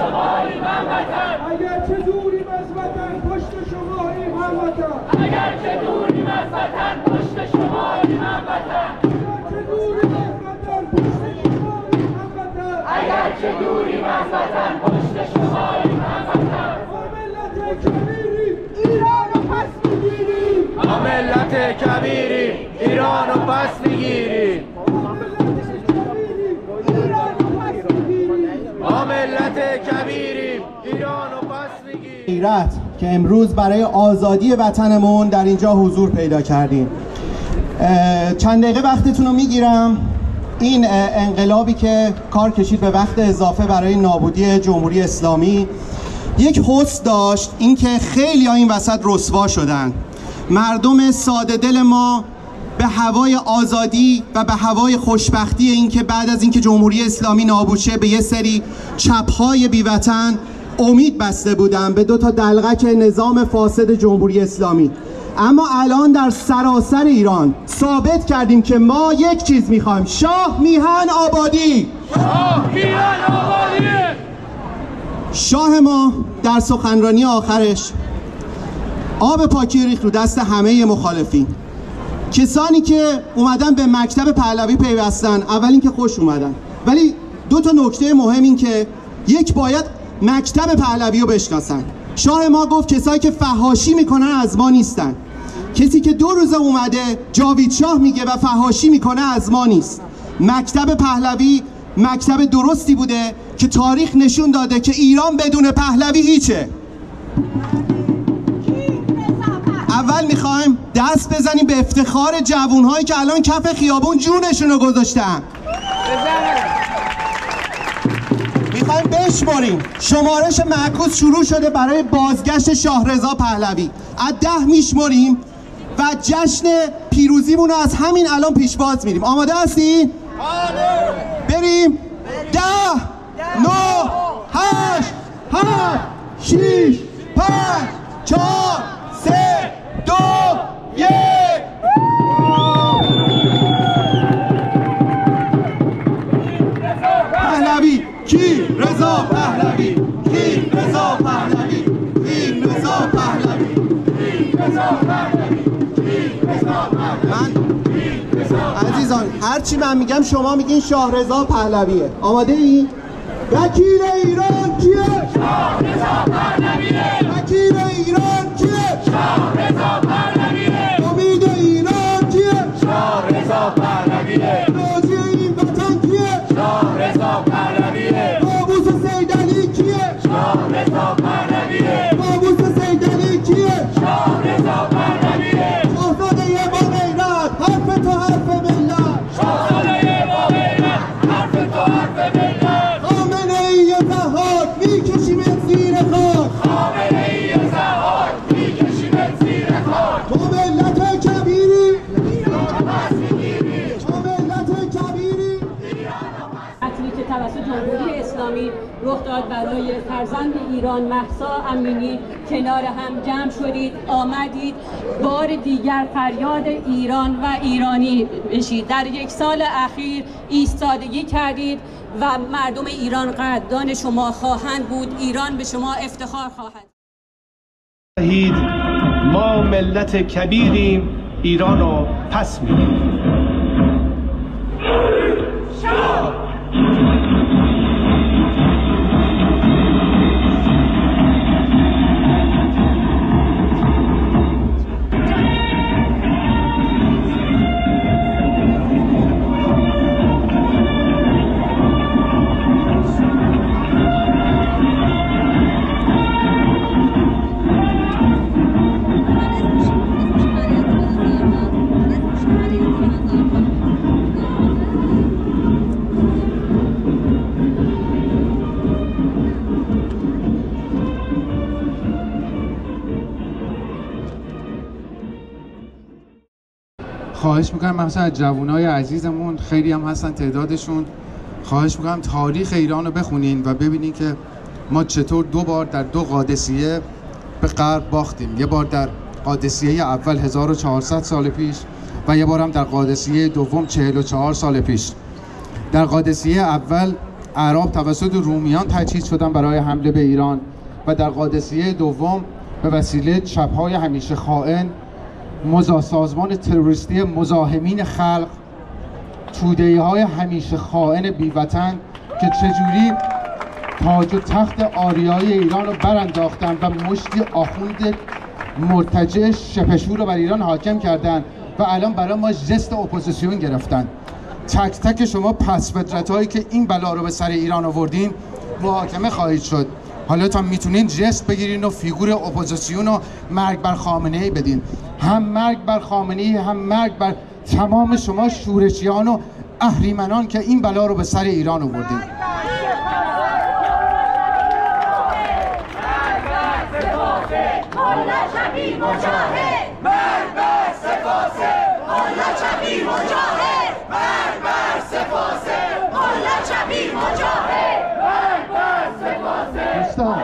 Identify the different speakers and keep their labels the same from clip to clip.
Speaker 1: شماییم هموطن،
Speaker 2: اگر چه دوریم از وطن پشت شماییم هموطن،
Speaker 1: اگر چه دوریم از وطن پشت شماییم هموطن، اگر چه دوریم از وطن پشت شماییم هموطن.
Speaker 2: ما ملت کبیریم ایران رو پس میگیریم، ما ملت کبیریم ایران رو پس میگیریم.
Speaker 3: غیرت که امروز برای آزادی وطنمون در اینجا حضور پیدا کردیم. چند دقیقه وقتتون رو میگیرم. این انقلابی که کار کشید به وقت اضافه برای نابودی جمهوری اسلامی یک حسن داشت، این که خیلی ها این وسط رسوا شدن. مردم ساده دل ما به هوای آزادی و به هوای خوشبختی این که بعد از اینکه جمهوری اسلامی نابود شه به یه سری چپ‌های بی‌وطن امید بسته بودن، به 2 تا دلغک نظام فاسد جمهوری اسلامی. اما الان در سراسر ایران ثابت کردیم که ما یک چیز میخوایم: شاه میهن آبادی.
Speaker 1: شاه میهن آبادی.
Speaker 3: شاه ما در سخنرانی آخرش آب پاکی ریخت رو دست همه مخالفین. کسانی که اومدن به مکتب پهلوی پیوستن، اول این که خوش اومدن، ولی 2 تا نکته مهم این که یک، باید مکتب پهلوی رو بشناسن. شاه ما گفت کسایی که فحاشی میکنن از ما نیستن. کسی که 2 روزه اومده جاوید شاه میگه و فحاشی میکنه از ما نیست. مکتب پهلوی مکتب درستی بوده که تاریخ نشون داده که ایران بدون پهلوی هیچه. اول میخوایم دست بزنیم به افتخار جوانهایی که الان کف خیابون جونشون رو گذاشتن. میخوایم بشماریم. شمارش معکوس شروع شده برای بازگشت شاهرضا پهلوی. از 10 میشماریم و جشن پیروزیمون رو از همین الان پیشواز میریم. آماده هستین؟ بریم. 10 9 8 7 6 5 4 3 2 1. پهلوی کی؟ رضا پهلوی. کی؟ رضا پهلوی. کی؟ رضا پهلوی. کی؟ رضا پهلوی. کی؟ رضا پهلوی. عزیزان هرچی من میگم شما میگین شاهرضا پهلویه. آماده ای؟ وکیل ایران کیه؟
Speaker 1: شاهرضا پهلویه.
Speaker 3: وکیل ایران کیه؟
Speaker 1: شاهرضا پهلویه.
Speaker 3: امید ایران کیه؟
Speaker 1: شاهرضا پهلویه.
Speaker 3: نازی این وطن کیه؟
Speaker 1: شاهرضا پهلویه.
Speaker 3: قابوس سیدعلی کیه؟
Speaker 1: شاهرضا پهلویه.
Speaker 3: قابوس سیدعلی کیه؟
Speaker 1: شاهرضا پهلویه.
Speaker 3: شاهزاده با غیرت حرف تو حرف ملت.
Speaker 1: شاهزاده با غیرت حرف تو حرف ملت.
Speaker 3: خامنه ای ضحاک میکشیمت زیر خاک.
Speaker 1: خامنه ای ضحاک میکشیمت زیر خاک.
Speaker 3: تو ملت کبیری
Speaker 1: ایران رو پس میگیری.
Speaker 3: تو ملت کبیری.
Speaker 4: قتلی که توسط جمهوری اسلامی رخ داد برای فرزند ایران مهسا امینی کنار هم جمع شدید، آمدید بار دیگر فریاد ایران و ایرانی بشید. در 1 سال اخیر ایستادگی کردید و مردم ایران قدردان شما خواهند بود. ایران به شما افتخار خواهد.
Speaker 5: ما ملت کبیریم ایران رو پس میگیریم.
Speaker 6: خواهش میکنم مثلا از جوانای عزیزمون خیلی هم هستن تعدادشون، خواهش میکنم تاریخ ایران رو بخونین و ببینین که ما چطور 2 بار در 2 قادسیه به غرب باختیم. یه بار در قادسیه اول 1400 سال پیش و یه بار هم در قادسیه دوم 44 سال پیش. در قادسیه اول اعراب توسط رومیان تجهیز شدن برای حمله به ایران و در قادسیه دوم به وسیله چپ‌های همیشه خائن سازمان تروریستی مزاحمین خلق، توده‌های همیشه خائن بیوطن که چجوری تاج و تخت آریایی ایران رو برانداختن و مشتی آخوند مرتجع شپشور رو بر ایران حاکم کردن و الان برای ما ژست اپوزیسیون گرفتن. تک تک شما پس‌فطرت‌هایی که این بلا رو به سر ایران آوردین محاکمه خواهید شد. حالا تا میتونین ژست بگیرین و فیگور اپوزیسیون و مرگ بر خامنه‌ای بدین. هم مرگ بر خامنه‌ای، هم مرگ بر تمام شما شورشیان و اهریمنان که این بلا رو به سر ایران آوردین. دوستان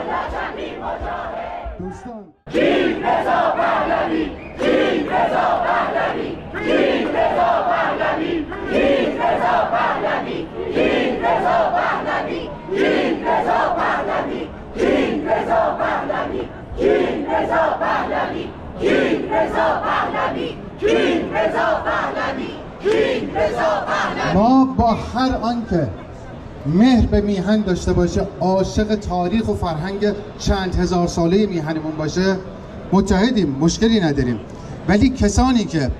Speaker 1: کینگ رضا پهلوی، کینگ رضا پهلوی، کینگ رضا پهلوی، کینگ رضا پهلوی، کینگ رضا پهلوی، کینگ رضا پهلوی، کینگ رضا پهلوی، کینگ رضا پهلوی، کینگ رضا پهلوی، کینگ رضا پهلوی، کینگ رضا پهلوی.
Speaker 6: ما با هر آنکه مهر به میهن داشته باشه، عاشق تاریخ و فرهنگ چند هزار ساله میهنمون باشه، متحدیم، مشکلی نداریم. ولی کسانی که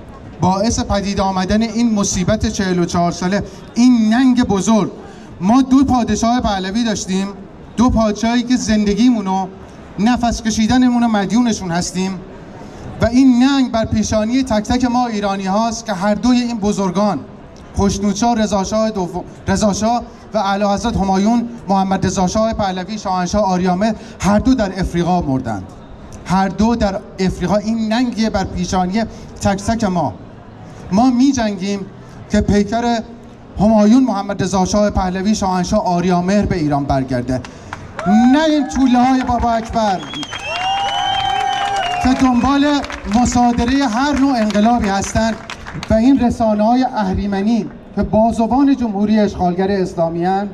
Speaker 6: باعث پدید آمدن این مصیبت 44 ساله، این ننگ بزرگ، ما دو پادشاه پهلوی داشتیم، دو پادشاهی که زندگیمونو، نفس کشیدنمونو مدیونشون هستیم و این ننگ بر پیشانی تک تک ما ایرانی هاست که هر دوی این بزرگان، خشنودشاه رضاشاه و اعلیحضرت همایون محمد رضا شاه پهلوی شاهنشاه آریامه، هر دو در افریقا مردند. هر دو در افریقا. این ننگیه بر پیشانی تک تک ما. ما می جنگیم که پیکر همایون محمد رضا شاه پهلوی شاهنشاه آریامهر به ایران برگرده، نه این توله های بابا اکبر که دنبال مصادره هر نوع انقلابی هستند و این رسانه های اهریمنی که بازوان جمهوری اشغالگر اسلامی هستند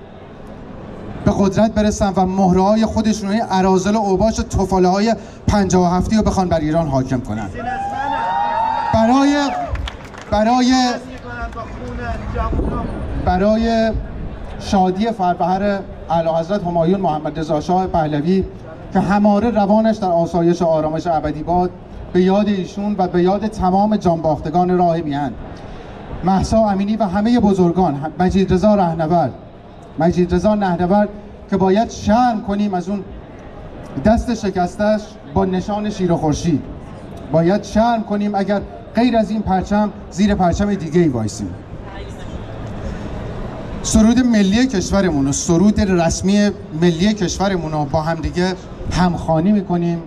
Speaker 6: به قدرت برسن و مهره های خودشون های اراذل و اوباش توفاله های 57 رو بخوان بر ایران حاکم کنن. برای شادی فربهر اعلیحضرت همایون محمد رضا شاه پهلوی که هماره روانش در آسایش و آرامش ابدی باد، به یاد ایشون و به یاد تمام جانباختگان راه میهن، مهسا امینی و همه بزرگان، مجید رضا نهنورد که باید شرم کنیم از اون دست شکستش با نشان شیر و خورشید. باید شرم کنیم اگر غیر از این پرچم زیر پرچم دیگه ای وایسیم. سرود ملی کشورمون و سرود رسمی ملی کشورمون رو با هم دیگه همخوانی میکنیم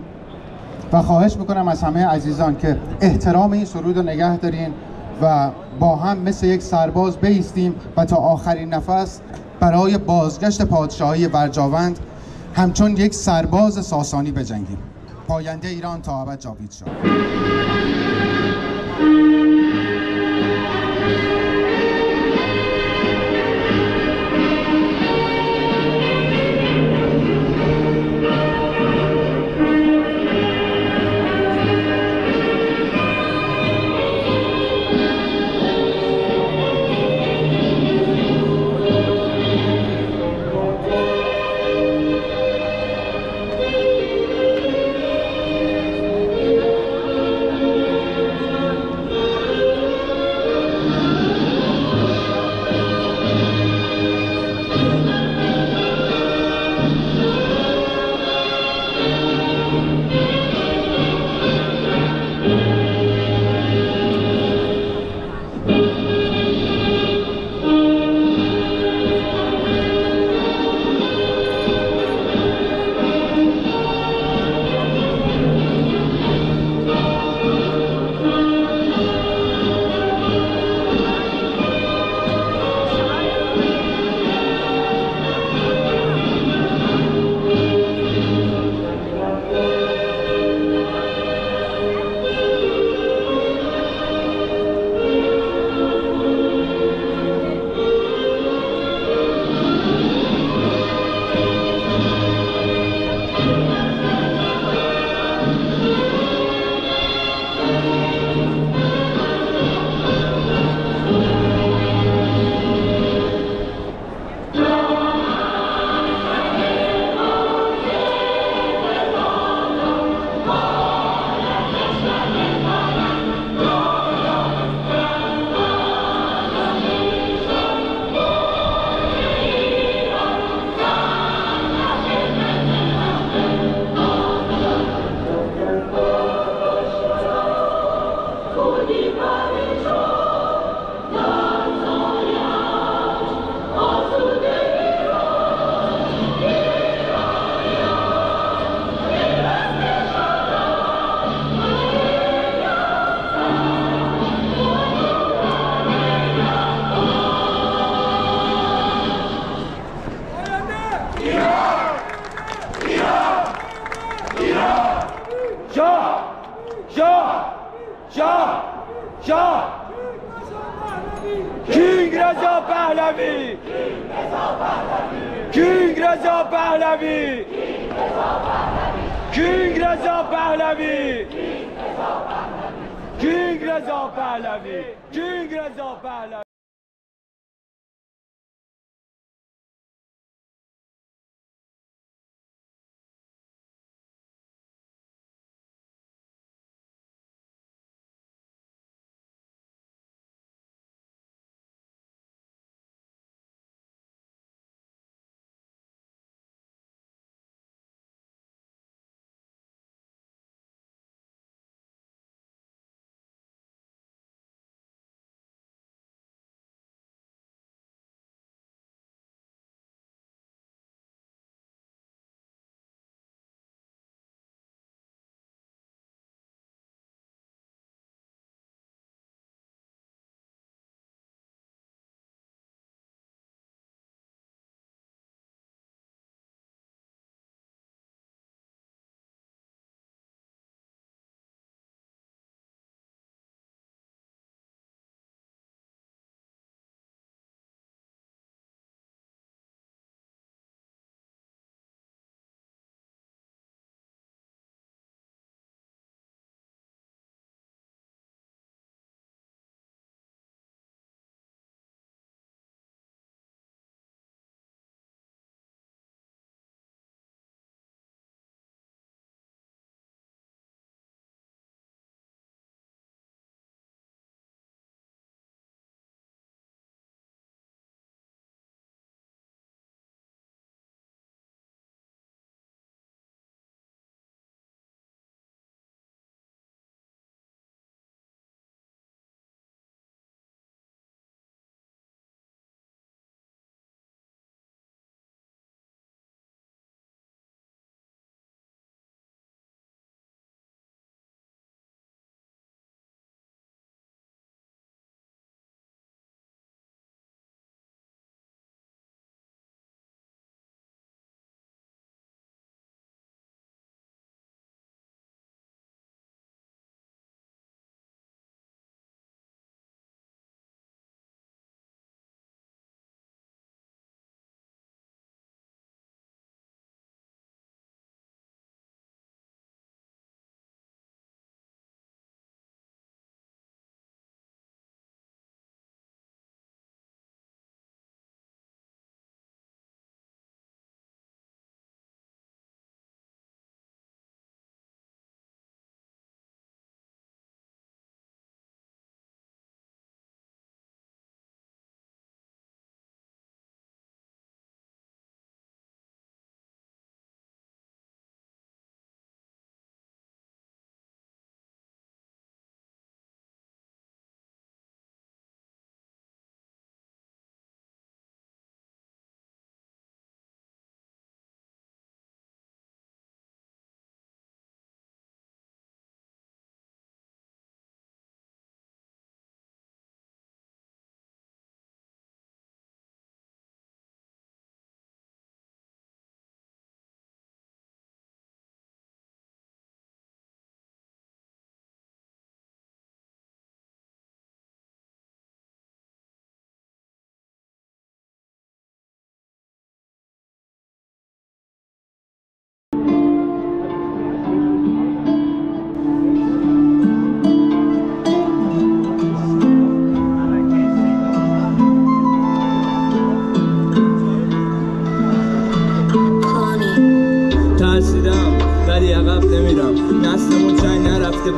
Speaker 6: و خواهش میکنم از همه عزیزان که احترام این سرود رو نگه دارین و با هم مثل یک سرباز بایستیم و تا آخرین نفس برای بازگشت پادشاهی برجاوند همچون یک سرباز ساسانی بجنگیم. پاینده ایران تا ابد جاوید شد.
Speaker 2: شاه شاه شاه کینگ رضا پهلوی کینگ رضا پهلوی کینگ رضا پهلوی کینگ رضا پهلوی کینگ رضا پهلوی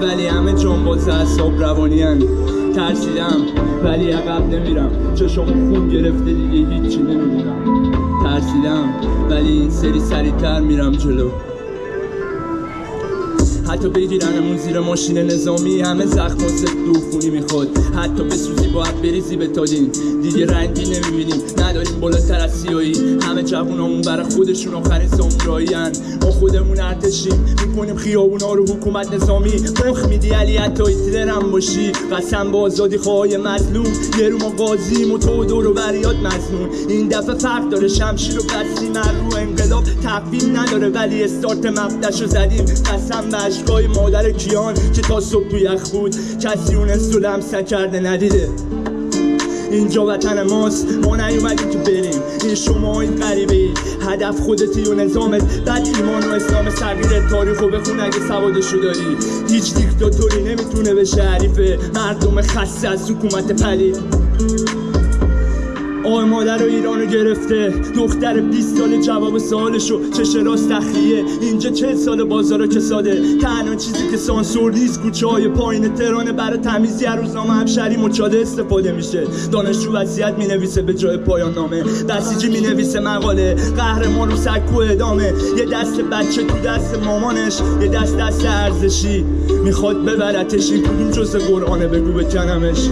Speaker 7: ولی همه جنباز اعصاب روانی‌ان. ترسیدم ولی عقب نمیرم، چشم خون گرفته دیگه هیچی نمیدونم. ترسیدم ولی این سری سریع‌تر میرم جلو. حتی بگیرنمون زیر ماشین نظامی، همه زخم و دوفونی میخواد. حتی بسوزی باید بریزی به تالین، دیگه رنگی نمیبینیم، نداریم بالاتر از سیاهی. همه جوونامون برای خودشون آخرین سامورایی هن. ما خودمون ارتشیم، میکنیم خیابونا رو حکومت نظامی. مخ میدی علی حتی هیتلر هم باشی، قسم با آزادی خواهای مظلوم. یه رو ما قاضیم و تو دور و بریاد مظنون. این دفعه فرق داره، شمشیر و بسیم رو انقلاب تقویم نداره، ولی استارت مبدأشو زدیم. قسم به اشکای مادر کیان که تا صبح تو یخ بود، کسی اون استو لمس نکرده ندیده. اینجا وطن ماست، ما نیومدیم که بریم، این شما این غریبه ای، هدف خودتی و نظامت، بعد ایمان و اسلام صغیر تاریخو بخون اگه سوادشو داری. هیچ دیکتاتوری نمیتونه بشه حریف مردم خسته از حکومت پلید. آه مادر رو ایرانو گرفته، دختر 20 ساله جواب سوالشو چش راست تخلیه. اینجا 40 سال بازارا کساده، تنها چیزی که سانسور نیست کوچه های پایین تهرانه. برای تمیزی روزنامه همشهری مچاله استفاده میشه. دانشجو وصیت مینویسه به جای پایان نامه، بسیجی مینویسه مقاله، قهرمان رو سکو ادامه. یه دست بچه تو دست مامانش، یه دست ارزشی میخواد ببرتش. این کدوم جز قرآنه بگو بکنمش.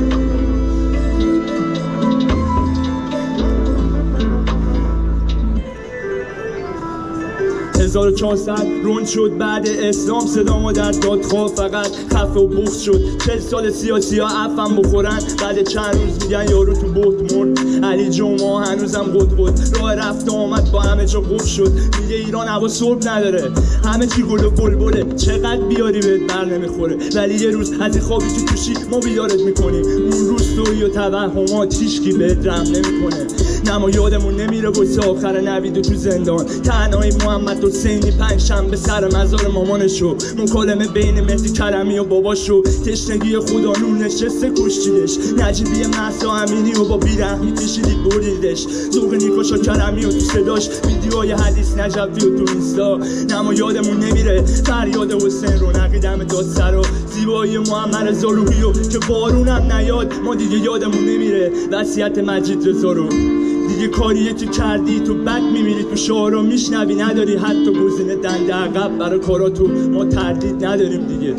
Speaker 7: 1400 روند شد بعد اسلام، صدا ما در دادخواه فقط خفه و بخت شد. 40 سال سیاسی ها عفم بخورن، بعد چند روز میگن یارو تو بخت مرد. علی جمعه هنوزم قد راه رفت آمد با همه جا قفل شد. میگه ایران هوا صبح نداره، همه چی گل و بلبله، چقدر بیاری بهت بر نمیخوره. ولی یه روز از این خوابی که توشی ما بیدارت میکنیم. اون روز توی و توهمات هیچکی بهت رحم نمیکنه. نما یادمون نمیره واسه آخر نوید تو زندان. تنهایی محمد حسینی پنجشنبه سر مزار مامانشو، مکالمه بین مهدی کرمی و باباشو. تشنگی خدا نور نشسته کشتیدش. نجیبی مهسا امینی و با بیرحمی کشیدید بریدش. ذوق نیکاشا کرمی و تو صداش، ویدیوهای حدیث نجفی و تو اینستا. نما یادمون نمیره فریاد حسین رونقی دم دادسرا، زیبایی محمد رضا روحیو که بارونم نیاد. ما دیگه یادمون نمیره وصیت مجید رضا رو. دیگه کاریه که کردی تو بد میمیری، تو شعارا میشنوی نداری حتی گزینه دنده عقب برای کاراتو. ما تردید نداریم دیگه.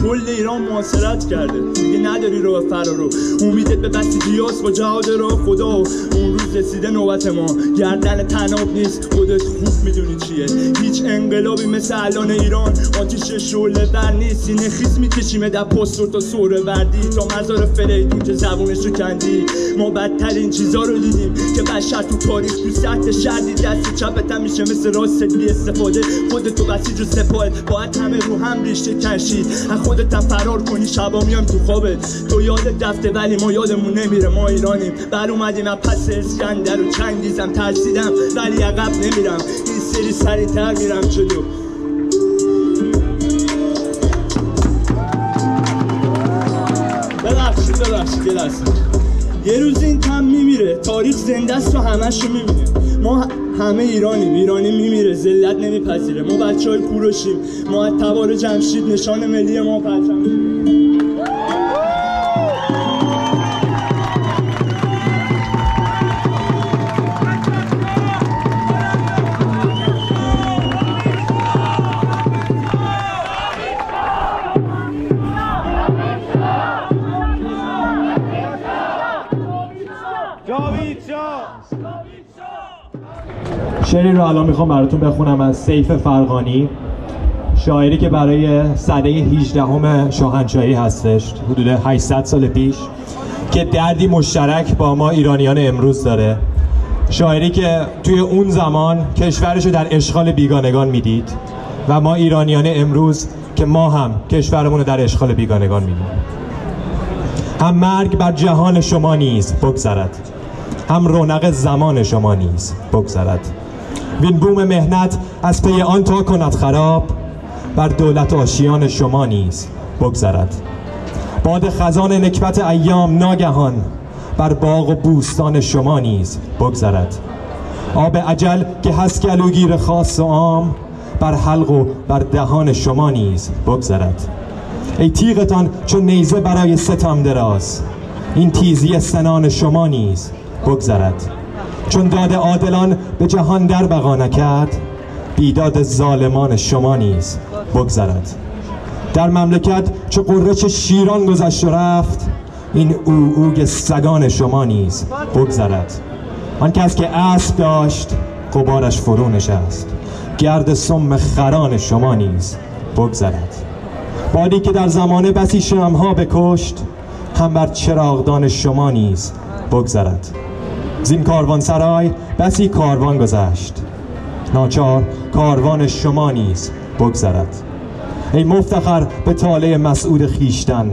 Speaker 7: کل ایران محاصرت کرده، دیگه نداری راه فرارو. امیدت به بسیجیاس با جهاد راه خدا. اون روز رسیده نوبت ما، گردن تناب نیست، خودت خوب میدونی چیه. هیچ انقلابی مثل الان ایران آتیش شعله بر نیست. سینه خیس میکشیم در پاستور تا سوره بردی، تا مزار فریدون که زبونش رو کندی. ما بدترین چیزا رو دیدیم که بشر تو تاریخ تو سطح شدی. دست چپت هم میشه مثل راست بی استفاده. خودتو بسیج و سپاهت باید همه رو هم ریشه کشید. خودت فرار کنی شبا میام تو خوابت. تو یادت رفته ولی ما یادمون نمیره. ما ایرانیم، بر اومدیم از پس اسکندر و چنگیزم. ترسیدم ولی عقب نمیرم، این سری سریعتر میرم جلو. ببخشید یه لحظه. یه روز این تم میمیره، تاریخ زنده است و همش رو میبینه. ما همه ایرانیم، ایرانی میمیره، ذلت نمیپذیره. ما بچهای کوروشیم، ما از تبار جمشید نشان ملی ما پرچم.
Speaker 8: شعری رو الان میخوام براتون بخونم از سیف فرغانی، شاعری که برای سده 18 شاهنشاهی هستش، حدود 800 سال پیش، که دردی مشترک با ما ایرانیان امروز داره. شاعری که توی اون زمان کشورش رو در اشغال بیگانگان میدید و ما ایرانیان امروز که ما هم کشورمون رو در اشغال بیگانگان میدیم. هم مرگ بر جهان شما نیز بگذرد، هم رونق زمان شما نیز بگذرد. وین بوم مهنت از پی آن تا کند خراب، بر دولت آشیان شما نیز بگذرد. باد خزان نکبت ایام ناگهان، بر باغ و بوستان شما نیز بگذرد. آب اجل که هست گلوگیر خاص و عام، بر حلق و بر دهان شما نیز بگذرد. ای تیغتان چون نیزه برای ستم دراز، این تیزی سنان شما نیز بگذرد. چون داد عادلان به جهان در بقا نکرد، بیداد ظالمان شما نیز بگذرد. در مملکت چو قرچ شیران گذشت و رفت، این اوگ سگان شما نیز بگذرد. آن کس که اسب داشت غبارش فرو نشست، گرد سم خران شما نیز بگذرد. بادی که در زمانه بسی شمع‌ها بکشت، هم بر چراغدان شما نیز بگذرد. زین کاروان سرای بسی کاروان گذشت، ناچار کاروان شما نیز بگذرد. ای مفتخر به طالع مسعود خیشتن،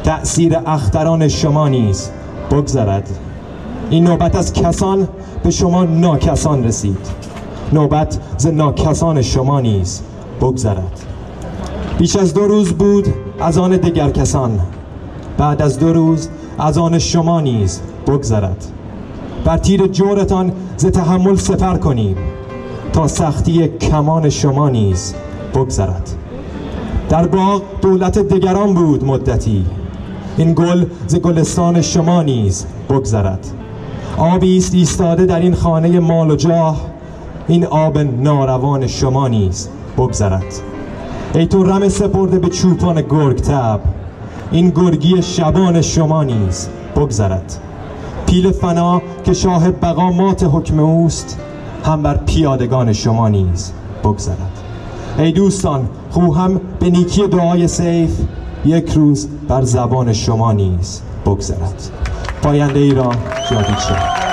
Speaker 8: تأثیر اختران شما نیز بگذرد. این نوبت از کسان به شما ناکسان رسید، نوبت ز ناکسان شما نیز بگذرد. بیش از 2 روز بود از آن دگر کسان، بعد از 2 روز از آن شما نیز بگذرد. بر تیر جورتان ز تحمل سپر کنیم، تا سختی کمان شما نیز بگذرد. در باغ دولت دگران بود مدتی، این گل ز گلستان شما نیز بگذرد. آبی است ایستاده در این خانه مال و جاه، این آب ناروان شما نیز بگذرد. ای تو رم سپرده به چوپان گرگ تب، این گرگی شبان شما نیز بگذرد. پیل فنا که شاه بقا مات حکم اوست، هم بر پیادگان شما نیز بگذرد. ای دوستان خواهم به نیکی دعای سیف، یک روز بر زبان شما نیز بگذرد. پاینده ایران جاوید شد.